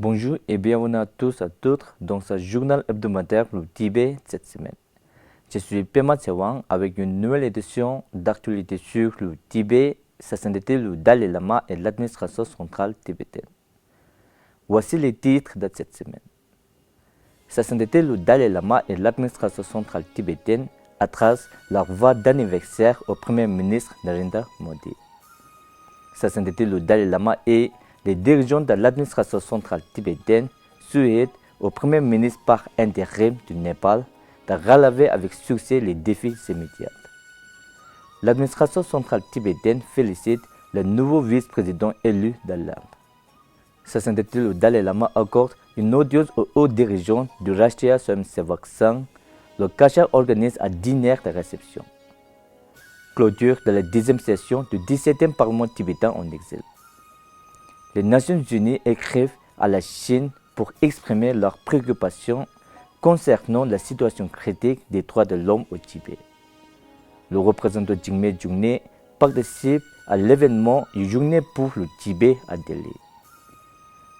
Bonjour et bienvenue à tous et à toutes dans ce journal hebdomadaire le Tibet cette semaine. Je suis Pema Tsewang avec une nouvelle édition d'actualité sur le Tibet, sa sainteté, le Dalai Lama et l'administration centrale tibétaine. Voici les titres de cette semaine. Sa sainteté, le Dalai Lama et l'administration centrale tibétaine tracent leur voie d'anniversaire au Premier ministre Narendra Modi. Sa sainteté, le Dalai Lama et les dirigeants de l'administration centrale tibétaine souhaitent au Premier ministre par intérim du Népal de relever avec succès les défis immédiats. L'administration centrale tibétaine félicite le nouveau vice-président élu de l'Inde. Sa sainteté, le Dalai Lama accorde une audience aux hauts dirigeants du Rashtriya Swayamsevak Sangh. Le Kachar organise un dîner de réception. Clôture de la 10e session du 17e Parlement tibétain en exil. Les Nations Unies écrivent à la Chine pour exprimer leurs préoccupations concernant la situation critique des droits de l'homme au Tibet. Le représentant Jigme Jungne participe à l'événement une journée pour le Tibet à Delhi.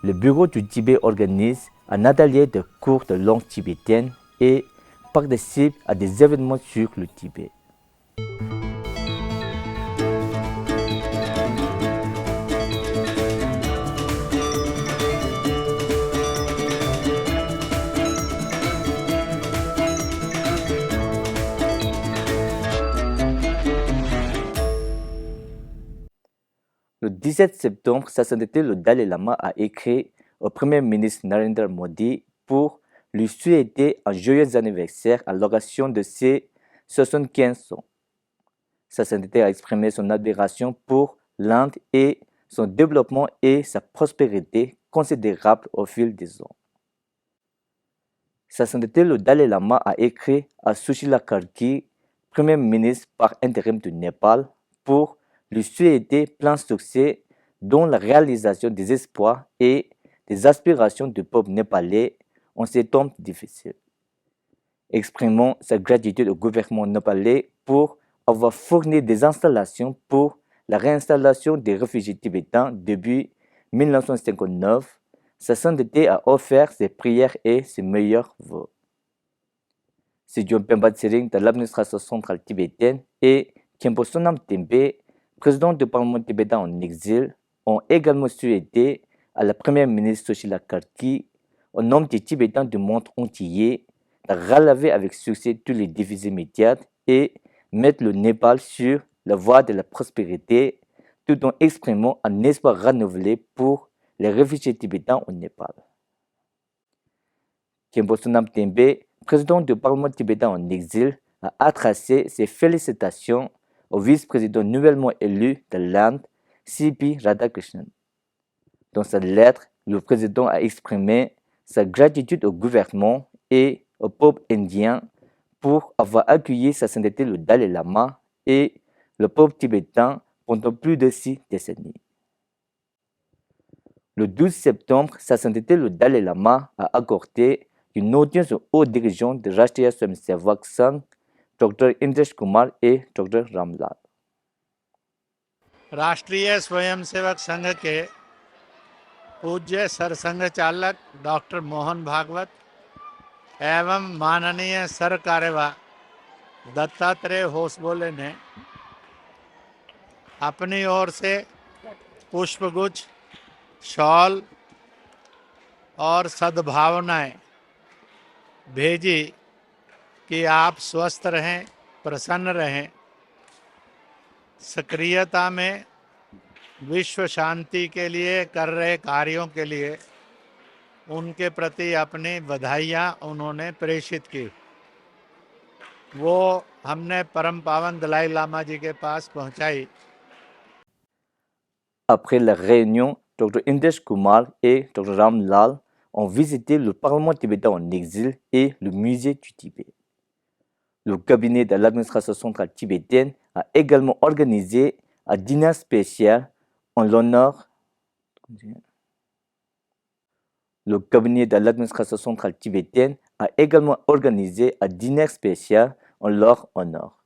Le bureau du Tibet organise un atelier de cours de langue tibétaine et participe à des événements sur le Tibet. Le 17 septembre, sa sainteté, le Dalai Lama a écrit au Premier ministre Narendra Modi pour lui souhaiter un joyeux anniversaire à l'occasion de ses 75 ans. Sa sainteté a exprimé son admiration pour l'Inde et son développement et sa prospérité considérable au fil des ans. Sa sainteté, le Dalai Lama a écrit à Sushila Karki, Premier ministre par intérim du Népal, pour lui souhaiter plein succès dans la réalisation des espoirs et des aspirations du peuple népalais en ces temps difficiles. Exprimant sa gratitude au gouvernement népalais pour avoir fourni des installations pour la réinstallation des réfugiés tibétains depuis 1959, sa sainteté a offert ses prières et ses meilleurs vœux. Sidyon Pemba Tsering de l'administration centrale tibétaine et Khenpo Sonam Tembe, président du Parlement tibétain en exil, ont également souhaité à la première ministre Sushila Karki, au nom des Tibétains du monde entier, de relever avec succès tous les défis immédiats et mettre le Népal sur la voie de la prospérité, tout en exprimant un espoir renouvelé pour les réfugiés tibétains au Népal. Khenpo Sonam Tembe, président du Parlement tibétain en exil, a adressé ses félicitations au vice-président nouvellement élu de l'Inde, C.P. Radhakrishnan. Dans sa lettre, le président a exprimé sa gratitude au gouvernement et au peuple indien pour avoir accueilli sa sainteté le Dalai Lama et le peuple tibétain pendant plus de 6 décennies. Le 12 septembre, sa sainteté le Dalai Lama a accordé une audience aux hauts dirigeants de Rashtriya Swayamsevak Sangh, Dr. Indresh Kumar et Dr. Ramlal. राष्ट्रीय स्वयंसेवक संघ के पूज्य सरसंघ चालक डॉक्टर मोहन भागवत एवं माननीय सर कार्यवाह दत्तात्रेय होसबोले ने अपनी ओर से पुष्पगुच्छ, शॉल और सद्भावनाएं भेजी कि आप स्वस्थ रहें, प्रसन्न रहें, सक्रियता में विश्व शांति के लिए कर रहे कार्यों के लिए उनके प्रति अपनी बधाइयाँ उन्होंने प्रेषित की। वो हमने परम पावन दलाई लामा जी के पास पहुँचाई। Après la réunion, Dr. Indresh Kumar et Dr. Ram Lal ont visité le Parlement tibétain en exil et le musée du Tibet. Le cabinet de l'administration centrale tibétaine a également organisé un dîner spécial en l'honneur. Le cabinet de l'administration centrale tibétaine a également organisé un dîner spécial en leur honneur.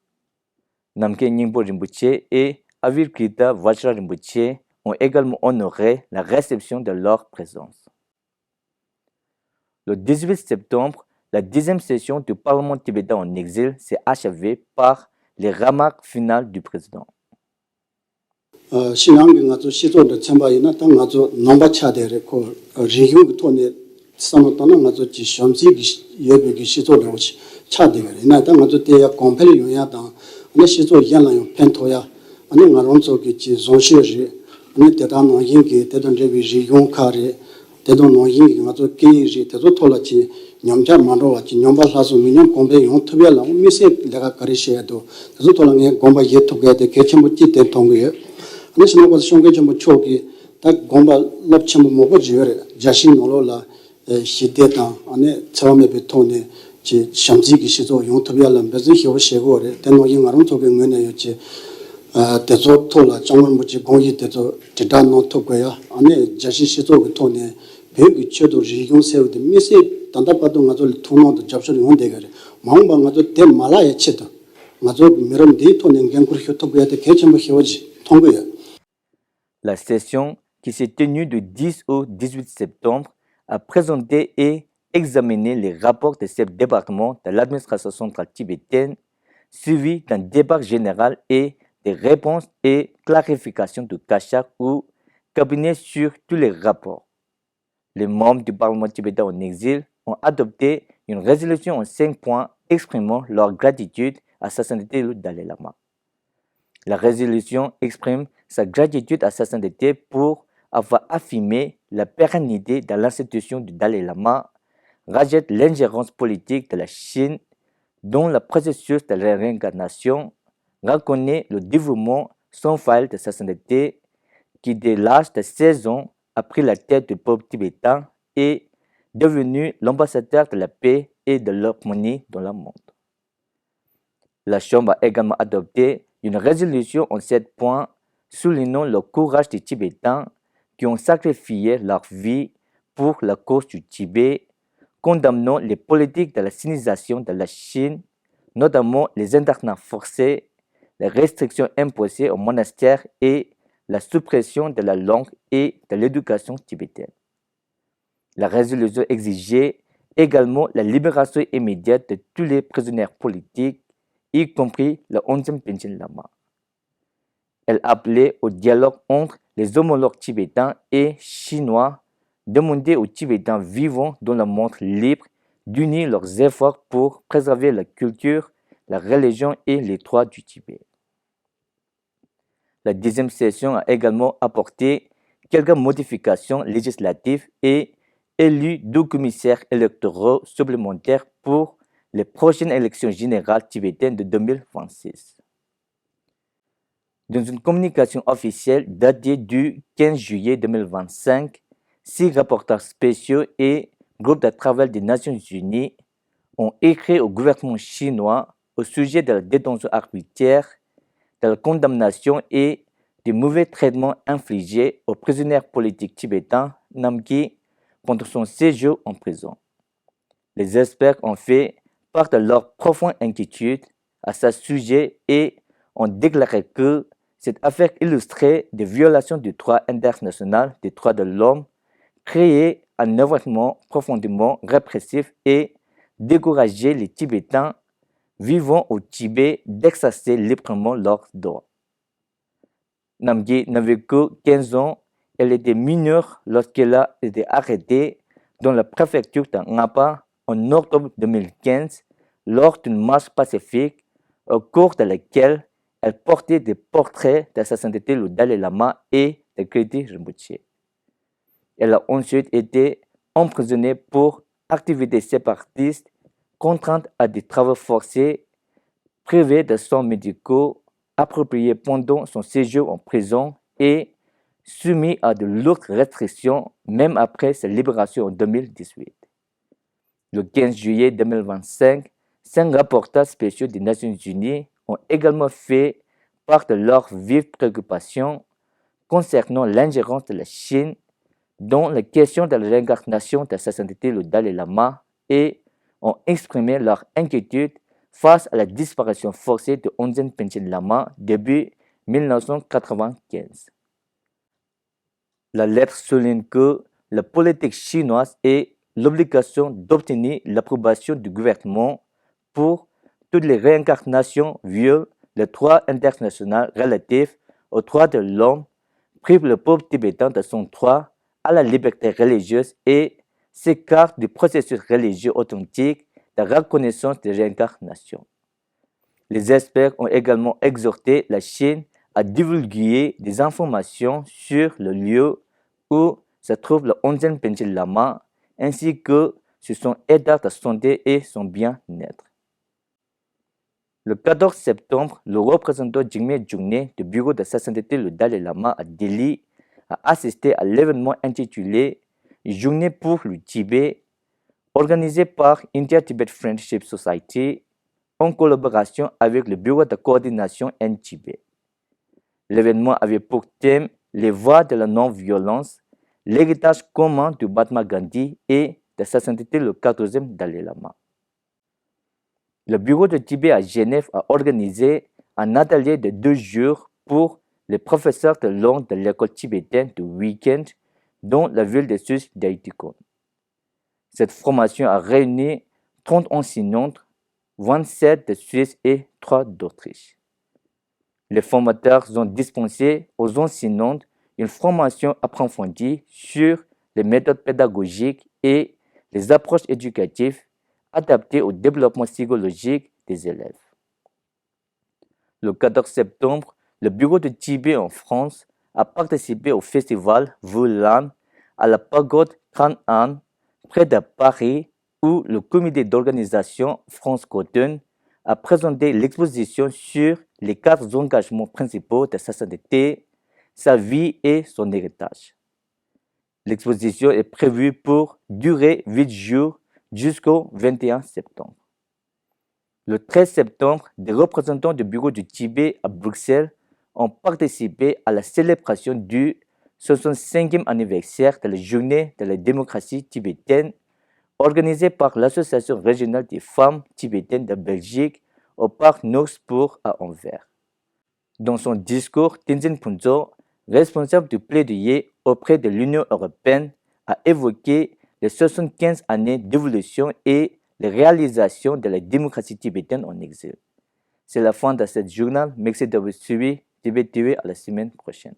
Namkhe Nyingpo Rinpoche et Avirkrita Vajra Rinpoche ont également honoré la réception de leur présence. Le 18 septembre, la 10e session du Parlement tibétain en exil s'est achevée par les remarques finales du président. 신앙이 가서 시도를 참바이나 땅 가서 넘바 차대고 리뷰 토네 산호도는 가서 지점지 예배기 시도를 오지 차대가 나 땅 가서 대야 컴펠 요야다 아니 시도 이야나요 펜토야 아니 나론쪽이 지 존시지 아니 대단한 인기 대단 제비 리용카레 대단 노인기 가서 게이지 대도 톨라치 냠자 만로와치 냠바사수 미냠 컴펠 용 투벨라 미세 내가 가리셔도 대도 톨랑에 곰바 예토게데 개침부지 대통고요 National was showing them choki that Gomba Lopcham Mogo Jashin Olola, she did on it, Tame Betone, Shamziki Shizo, Yontabialam, Bezihi Shegore, then no young around talking when you Tezo Tola, Jaman Muchi Goyi Tezo, Tedano Tokoya, Ane Jashi Shizo Tone, Peg Chedo, Jigon Sev, the Missy, Tandapadon Azol Tono, the Japson Yondegare, Mamba Mazo Tem Malaya Cheto, Mazo Miram Dayton and Gankur Hyotoga, the Ketcham Hyoji, Tongoya. La session, qui s'est tenue du 10 au 18 septembre, a présenté et examiné les rapports de ces départements de l'administration centrale tibétaine, suivis d'un débat général et des réponses et clarifications du Kachak ou cabinet sur tous les rapports. Les membres du Parlement tibétain en exil ont adopté une résolution en 5 points exprimant leur gratitude à sa sainteté le Dalai Lama. La résolution exprime sa gratitude à sa sainteté pour avoir affirmé la pérennité de l'institution du Dalai Lama, rejette l'ingérence politique de la Chine dans le processus de la réincarnation, reconnaît le dévouement sans faille de sa sainteté qui, dès l'âge de 16 ans, a pris la tête du peuple tibétain et devenu l'ambassadeur de la paix et de l'harmonie dans le monde. La Chambre a également adopté une résolution en 7 points soulignant le courage des Tibétains qui ont sacrifié leur vie pour la cause du Tibet, condamnant les politiques de la sinisation de la Chine, notamment les internats forcés, les restrictions imposées aux monastères et la suppression de la langue et de l'éducation tibétaine. La résolution exigeait également la libération immédiate de tous les prisonniers politiques, y compris le 11e Panchen Lama. Elle appelait au dialogue entre les homologues tibétains et chinois, demandait aux Tibétains vivant dans le monde libre d'unir leurs efforts pour préserver la culture, la religion et les droits du Tibet. La 10e session a également apporté quelques modifications législatives et élu 2 commissaires électoraux supplémentaires pour les prochaines élections générales tibétaines de 2026. Dans une communication officielle datée du 15 juillet 2025, 6 rapporteurs spéciaux et groupes de travail des Nations Unies ont écrit au gouvernement chinois au sujet de la détention arbitraire, de la condamnation et des mauvais traitements infligés aux prisonniers politiques tibétains Namki pendant son séjour en prison. Les experts ont fait part de leur profonde inquiétude à ce sujet et ont déclaré que cette affaire illustrait des violations du droit international des droits de l'homme, créait un environnement profondément répressif et décourageait les Tibétains vivant au Tibet d'exercer librement leurs droits. Namgyé n'avait que 15 ans, elle était mineure lorsqu'elle a été arrêtée dans la préfecture de Ngapa en octobre 2015 lors d'une marche pacifique au cours de laquelle elle portait des portraits de sa sainteté le Dalai Lama et de Kirti Rinpoche. Elle a ensuite été emprisonnée pour activités séparatistes, contrainte à des travaux forcés, privée de soins médicaux appropriés pendant son séjour en prison et soumise à de lourdes restrictions même après sa libération en 2018. Le 15 juillet 2025, 5 rapporteurs spéciaux des Nations Unies ont également fait part de leurs vives préoccupations concernant l'ingérence de la Chine dans la question de la réincarnation de sa sainteté le Dalai Lama et ont exprimé leur inquiétude face à la disparition forcée de 11e Panchen Lama début 1995. La lettre souligne que la politique chinoise est l'obligation d'obtenir l'approbation du gouvernement pour toutes les réincarnations violent les droits internationaux relatifs aux droits de l'homme, prive le peuple tibétain de son droit à la liberté religieuse et s'écarte du processus religieux authentique de reconnaissance des réincarnations. Les experts ont également exhorté la Chine à divulguer des informations sur le lieu où se trouve le 11e Penchen Lama, ainsi que sur son état de santé et son bien-être. Le 14 septembre, le représentant Jigme Jungné du bureau de sa sainteté le Dalai Lama à Delhi a assisté à l'événement intitulé Journée pour le Tibet, organisé par India-Tibet Friendship Society en collaboration avec le bureau de coordination en Tibet. L'événement avait pour thème les voies de la non-violence, l'héritage commun du Mahatma Gandhi et de sa sainteté le 14e Dalai Lama. Le bureau de Tibet à Genève a organisé un atelier de 2 jours pour les professeurs de langue de l'école tibétaine du week-end dans la ville de Suisse d'Aitikon. Cette formation a réuni 30 enseignants, 27 de Suisse et 3 d'Autriche. Les formateurs ont dispensé aux enseignants une formation approfondie sur les méthodes pédagogiques et les approches éducatives adaptées au développement psychologique des élèves. Le 14 septembre, le bureau de Tibet en France a participé au festival Wulan à la pagode Kran-An près de Paris où le comité d'organisation France-Coton a présenté l'exposition sur les 4 engagements principaux de sa sainteté, sa vie et son héritage. L'exposition est prévue pour durer 8 jours jusqu'au 21 septembre. Le 13 septembre, des représentants du bureau du Tibet à Bruxelles ont participé à la célébration du 65e anniversaire de la journée de la démocratie tibétaine organisée par l'Association régionale des femmes tibétaines de Belgique au parc Noxpoor à Anvers. Dans son discours, Tenzin Punzo, responsable du plaidoyer auprès de l'Union européenne, a évoqué les 75 années d'évolution et les réalisations de la démocratie tibétaine en exil. C'est la fin de cette journal. Merci d'avoir suivi Tibet TV à la semaine prochaine.